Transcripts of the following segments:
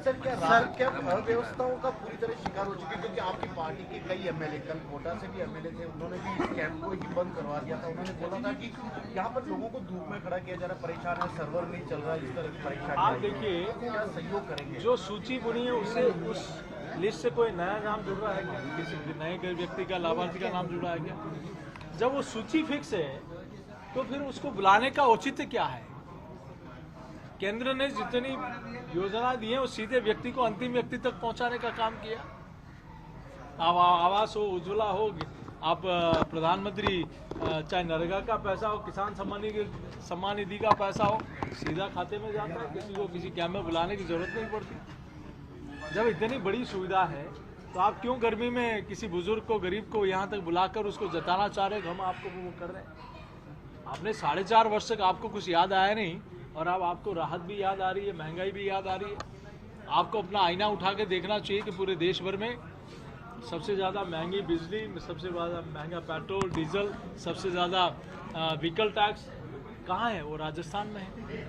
Sir क्या अव्यवस्थाओं का पूरी तरह शिकार हो चुके, क्योंकि आपकी पार्टी के कई एमएलए, कल कोटा से भी एमएलए थे, उन्होंने भी इस कैंप को ही बंद करवा दिया था। उन्होंने बोला था कि यहाँ पर लोगों को धूप में खड़ा किया जा रहा है, परेशान है, सर्वर नहीं चल रहा, इस तरह की परेशानी। आप देखिए, क्या सहयोग करेंगे? जो सूची बुनी है उससे उस लिस्ट से कोई नया नाम जुड़ रहा है क्या? किसी नए व्यक्ति का, लाभार्थी का नाम जुड़ा है क्या? जब वो सूची फिक्स है तो फिर उसको बुलाने का औचित्य क्या है? केंद्र ने जितनी योजना दी है वो सीधे व्यक्ति को, अंतिम व्यक्ति तक पहुंचाने का काम किया। आवास हो, उज्ज्वला हो, आप प्रधानमंत्री चाहे नरेगा का पैसा हो, किसान सम्मान निधि का पैसा हो, सीधा खाते में जाता है, किसी को किसी कैंप में बुलाने की जरूरत नहीं पड़ती। जब इतनी बड़ी सुविधा है तो आप क्यों गर्मी में किसी बुजुर्ग को, गरीब को यहाँ तक बुलाकर उसको जताना चाह रहे हम आपको वो कर रहे हैं? आपने 4.5 वर्ष तक आपको कुछ याद आया नहीं, और अब आपको राहत भी याद आ रही है, महंगाई भी याद आ रही है। आपको अपना आईना उठा के देखना चाहिए कि पूरे देश भर में सबसे ज़्यादा महंगी बिजली, सबसे ज़्यादा महंगा पेट्रोल डीजल, सबसे ज़्यादा व्हीकल टैक्स कहाँ है? वो राजस्थान में है।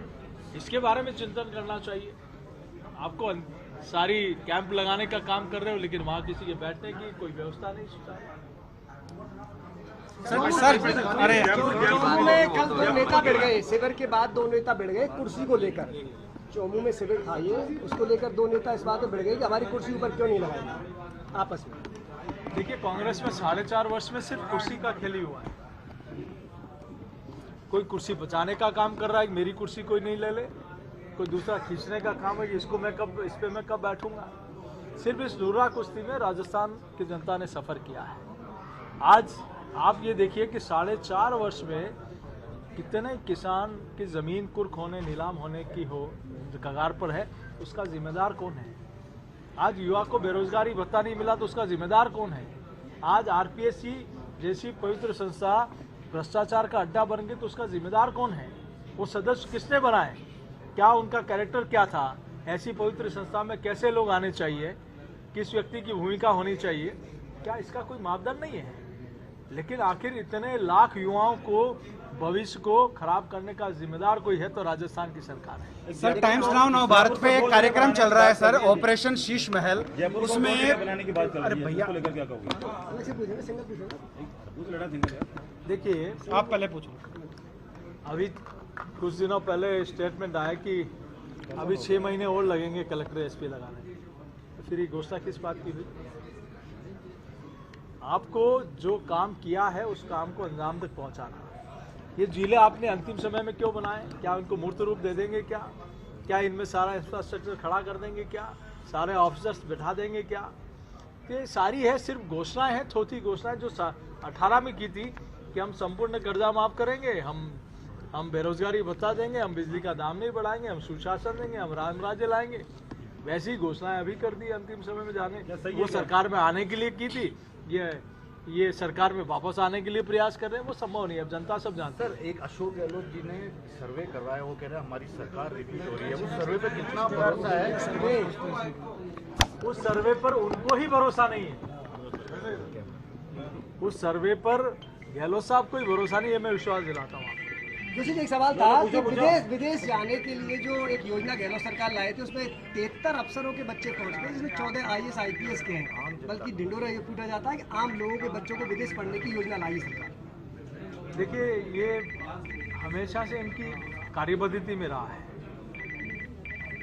इसके बारे में चिंतन करना चाहिए। आपको सारी कैंप लगाने का काम कर रहे हो, लेकिन वहाँ किसी के बैठने की कोई व्यवस्था नहीं सुचारू। अरे चौमू में कल 2 नेता भिड़ गए, शिविर के बाद 2 नेता भिड़ गए कुर्सी को लेकर। चौमू में शिविर था ये, उसको लेकर 2 नेता इस बात में भिड़ गए कि हमारी कुर्सी ऊपर क्यों नहीं लगाई आपस में। देखिए, कांग्रेस में 4.5 वर्ष में सिर्फ कुर्सी का खेल ही हुआ है। कोई कुर्सी बचाने का काम कर रहा है, मेरी कुर्सी कोई नहीं ले ले, कोई दूसरा खींचने का काम है कि इसको मैं कब, इस पे मैं कब बैठूंगा। सिर्फ इस दूरा कुश्ती में राजस्थान की जनता ने सफर किया है। आज आप ये देखिए कि 4.5 वर्ष में कितने किसान की जमीन कुर्क होने, नीलाम होने की हो कगार पर है, उसका जिम्मेदार कौन है? आज युवा को बेरोजगारी भत्ता नहीं मिला तो उसका जिम्मेदार कौन है? आज आरपीएससी जैसी पवित्र संस्था भ्रष्टाचार का अड्डा बन गई तो उसका जिम्मेदार कौन है? वो सदस्य किसने बनाए? क्या उनका कैरेक्टर क्या था? ऐसी पवित्र संस्था में कैसे लोग आने चाहिए? किस व्यक्ति की भूमिका होनी चाहिए? क्या इसका कोई मापदंड नहीं है? लेकिन आखिर इतने लाख युवाओं को, भविष्य को खराब करने का जिम्मेदार कोई है तो राजस्थान की सरकार है। सर, टाइम्स नाउ नव भारत पे एक कार्यक्रम चल रहा है सर, ऑपरेशन शीश महल, उसमें बनाने की बात कर रही है, भैया लेकर क्या कहोगे? देखिए, आप पहले पूछो। अभी कुछ दिनों पहले स्टेटमेंट आया कि अभी 6 महीने और लगेंगे कलेक्टर एसपी लगाने, तो फिर ये घोषणा किस बात की हुई? आपको जो काम किया है उस काम को अंजाम तक पहुंचाना। ये जिले आपने अंतिम समय में क्यों बनाए? क्या उनको मूर्त रूप दे देंगे क्या? क्या इनमें सारा इंफ्रास्ट्रक्चर खड़ा कर देंगे क्या? सारे ऑफिसर्स बैठा देंगे क्या? ये सारी है सिर्फ घोषणाएं हैं, थोथी घोषणाएं जो 18 में की थी कि हम संपूर्ण कर्जा माफ करेंगे, हम बेरोजगारी भत्ता देंगे, हम बिजली का दाम नहीं बढ़ाएंगे, हम सुशासन देंगे, हम राम राज्य लाएंगे। वैसी घोषणाएं अभी कर दी अंतिम समय में जाने। वो सरकार में आने के लिए की थी, ये सरकार में वापस आने के लिए प्रयास कर रहे हैं, वो संभव नहीं। अब जनता सब जानते हैं। सर, एक अशोक गहलोत जी ने सर्वे करवाया, वो कह रहे हैं हमारी सरकार रिपीट हो रही है। उस सर्वे पे कितना भरोसा है? उस सर्वे पर उनको ही भरोसा नहीं है। उस सर्वे पर गहलोत साहब को ही भरोसा नहीं है, मैं विश्वास दिलाता हूँ। दूसरी एक सवाल था कि विदेश जाने के लिए जो एक योजना गहलोत सरकार लाए थे उसमें 73 अफसरों के बच्चे पहुंच गए, जिसमें 14 IAS IPS के हैं। बल्कि ढिंडोरा ये पूछा जाता है कि आम लोगों के बच्चों को विदेश पढ़ने की योजना लाई सरकार। देखिए, ये हमेशा से इनकी कार्यपद्धति में रहा है।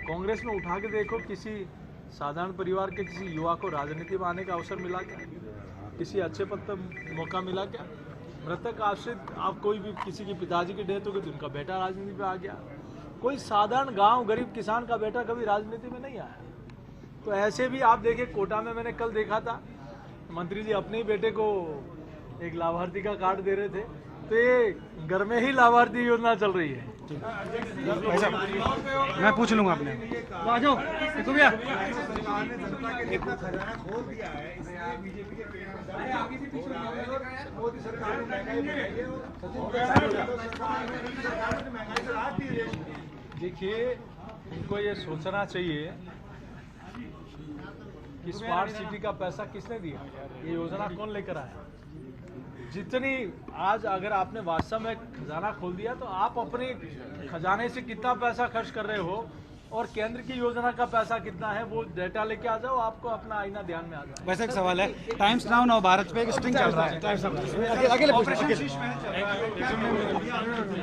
कांग्रेस में उठा के देखो, किसी साधारण परिवार के किसी युवा को राजनीति में आने का अवसर मिला क्या? किसी अच्छे पद पर मौका मिला क्या? मृतक आश्रित, आप कोई भी किसी के पिताजी की डेथ हो गई तो उनका बेटा राजनीति में आ गया। कोई साधारण गांव गरीब किसान का बेटा कभी राजनीति में नहीं आया। तो ऐसे भी आप देखिए, कोटा में मैंने कल देखा था, मंत्री जी अपने ही बेटे को एक लाभार्थी का कार्ड दे रहे थे। तो ये घर में ही लाभार्थी योजना चल रही है। मैं पूछ लूंगा अपने। आ जाओ भैया। देखिए, इनको ये सोचना चाहिए कि स्मार्ट सिटी का पैसा किसने दिया, ये योजना कौन लेकर आया। जितनी आज अगर आपने वास्तव में खजाना खोल दिया तो आप अपने खजाने से कितना पैसा खर्च कर रहे हो और केंद्र की योजना का पैसा कितना है वो डेटा लेके आ जाओ, आपको अपना आईना ध्यान में आ जाए। वैसे एक सवाल है, टाइम्स नाउ नव भारत पे एक स्टिंग चल रहा है। अकेले ऑपरेशन शीश महल चल रहा है।